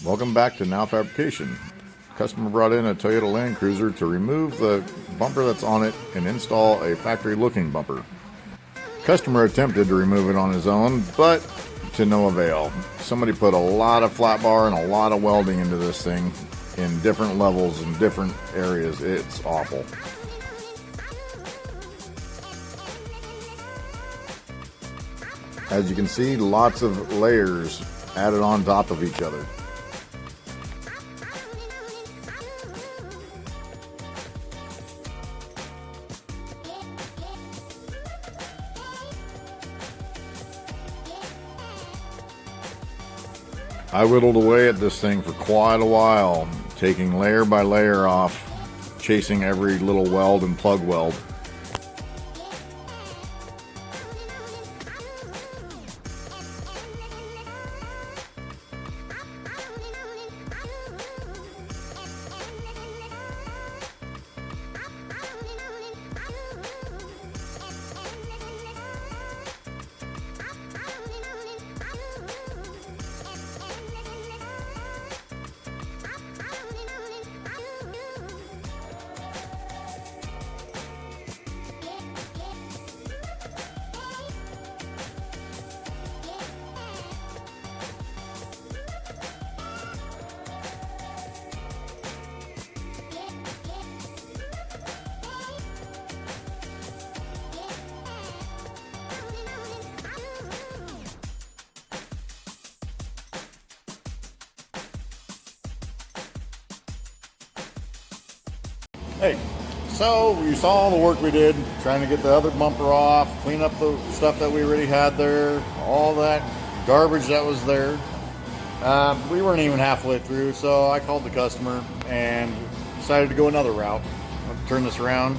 Welcome back to Now Fabrication. Customer brought in a Toyota Landcruiser to remove the bumper that's on it and install a factory looking bumper. Customer attempted to remove it on his own, but to no avail. Somebody put a lot of flat bar and a lot of welding into this thing in different levels and different areas. It's awful. As you can see, lots of layers added on top of each other. I whittled away at this thing for quite a while, taking layer by layer off, chasing every little weld and plug weld. Hey, so you saw all the work we did trying to get the other bumper off, clean up the stuff that we already had there, all that garbage that was there. We weren't even halfway through, so I called the customer and decided to go another route. I'll turn this around.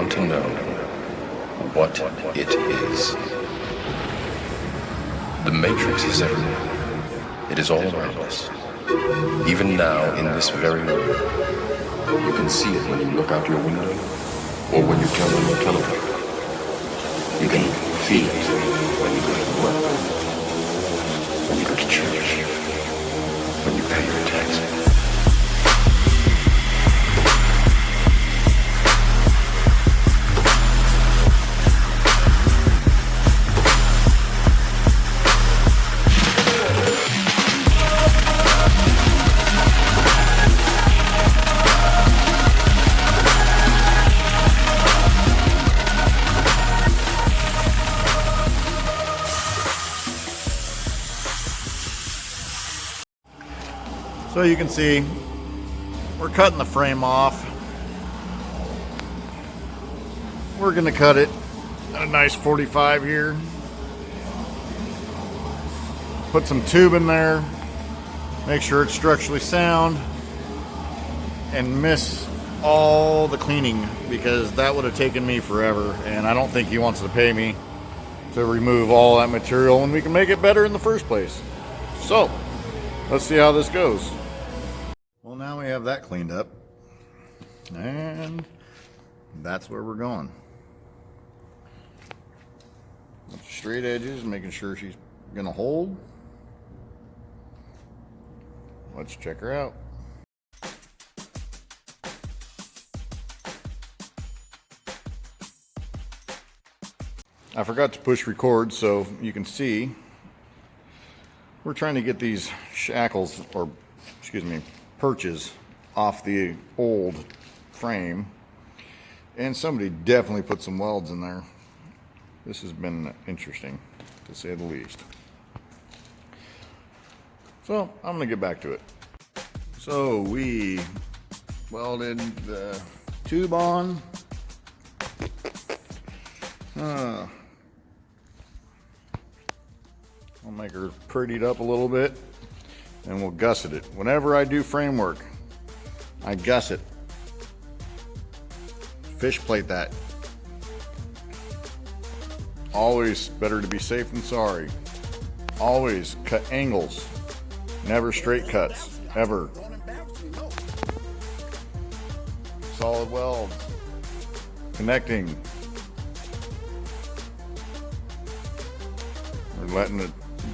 To know what it is. The Matrix is everywhere. It is all around us. Even now, in this very moment. You can see it when you look out your window or when you turn on your television. You can feel it when you go to work, when you go to church, when you pay your taxes. So you can see we're cutting the frame off. We're going to cut it at a nice 45 here. Put some tube in there, make sure it's structurally sound, and miss all the cleaning because that would have taken me forever, and I don't think he wants to pay me to remove all that material when we can make it better in the first place. So let's see how this goes. Well, now we have that cleaned up, and that's where we're going. Straight edges, making sure she's gonna hold. Let's check her out. I forgot to push record so you can see. We're trying to get these shackles, or excuse me, perches off the old frame. And somebody definitely put some welds in there. This has been interesting, to say the least. So I'm gonna get back to it. So we welded the tube on. I'll make her prettied up a little bit, and we'll gusset it. Whenever I do framework, I gusset. Fish plate that. Always better to be safe than sorry. Always cut angles, never straight cuts, ever. Solid welds, connecting. We're letting it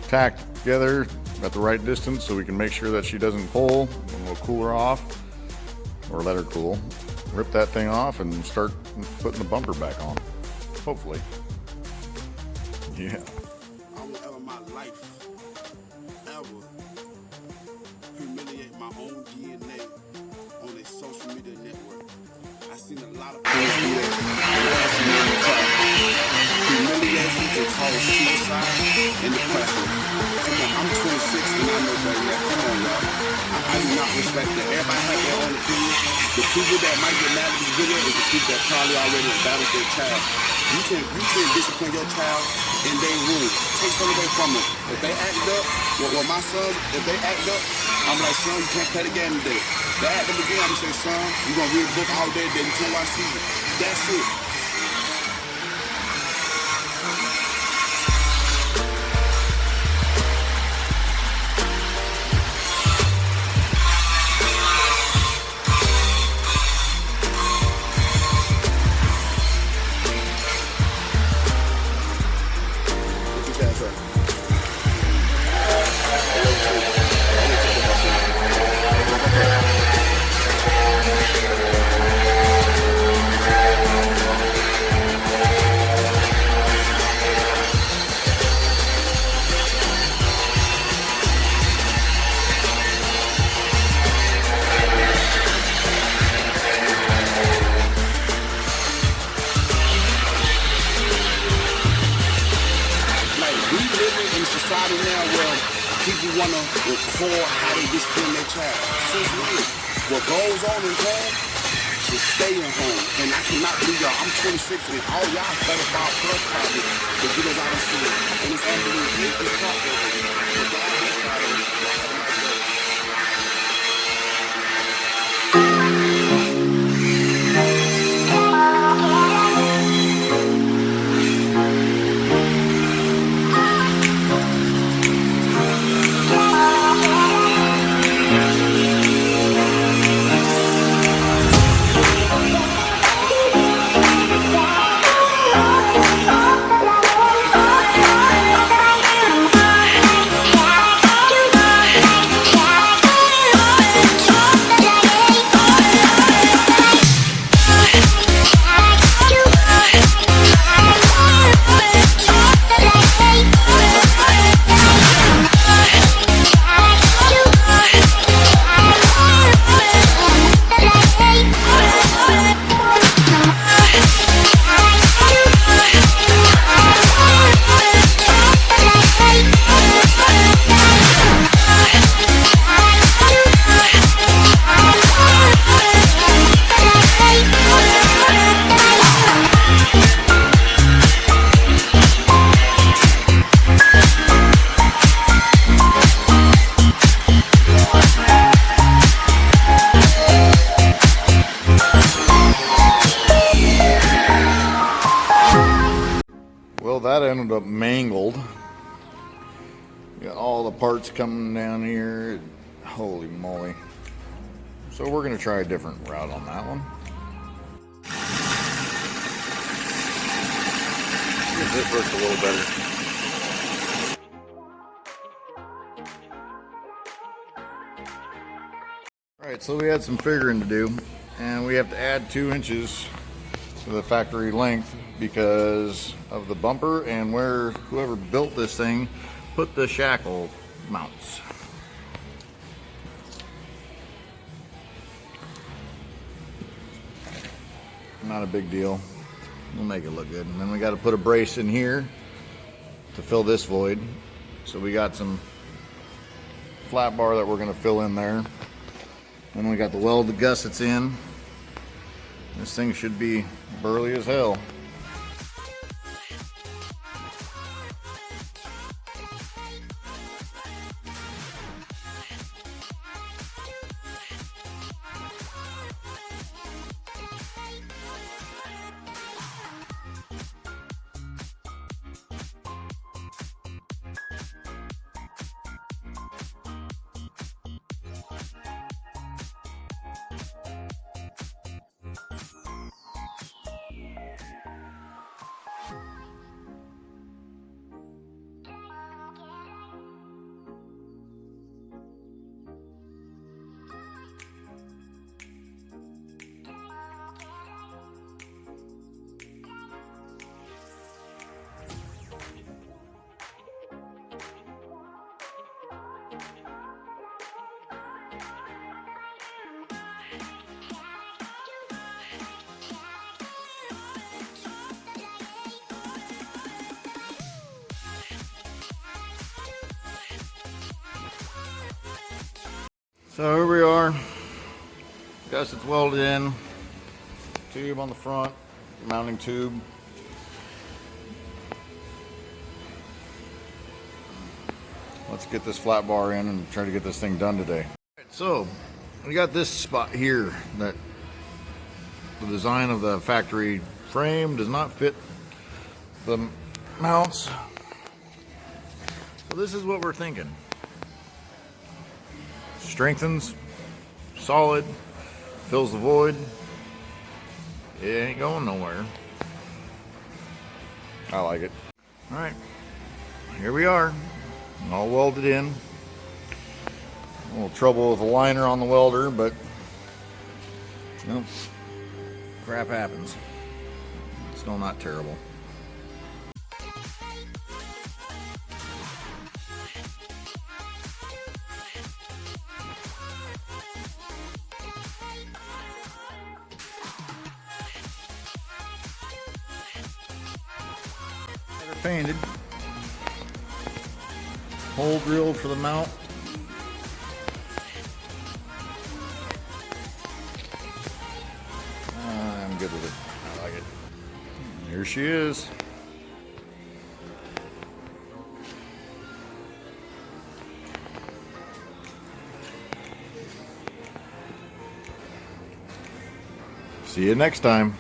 tack together at the right distance so we can make sure that she doesn't pull, and we'll cool her off, or let her cool. Rip that thing off and start putting the bumper back on, hopefully. Yeah. I will ever in my life ever humiliate my own DNA on a social media network. I've seen a lot of things here. Humiliation can cause suicide and depression. Come on, I'm 26 and I know better. Come on, y'all. I do not respect that. Everybody has their own opinion. The people that might get mad at this video is the people that probably already embarrassed their child. You can discipline your child in their room. Take something away from them. If they act up, well, my sons, if they act up, I'm like, son, you can't play the game today. They act up again, I'm gonna say, son, you're gonna read a book all day, then you can't watch TV. That's it. Society now where people want to record how they discipline their child. Since when? What goes on in home should stay in home. And I cannot believe y'all, I'm 26 and all y'all better about plus probably to get us out of school. And it's absolutely it's Well, that ended up mangled. Got all the parts coming down here. Holy moly. So we're going to try a different route on that one. This works a little better. Alright, so we had some figuring to do, and we have to add 2 inches to the factory length because of the bumper and where whoever built this thing put the shackle mounts. Not a big deal. We'll make it look good. And then we got to put a brace in here to fill this void. So we got some flat bar that we're going to fill in there. Then we got the welded gussets in. This thing should be burly as hell. So here we are. Gussets welded in. Tube on the front, mounting tube. Let's get this flat bar in and try to get this thing done today. So we got this spot here that the design of the factory frame does not fit the mounts. So this is what we're thinking. Strengthens, solid, fills the void. It ain't going nowhere. I like it. All right, here we are, all welded in. A little trouble with the liner on the welder, but nope, crap happens. It's still not terrible. Painted, hole drilled for the mount. I'm good with it. I like it. Here she is. See you next time.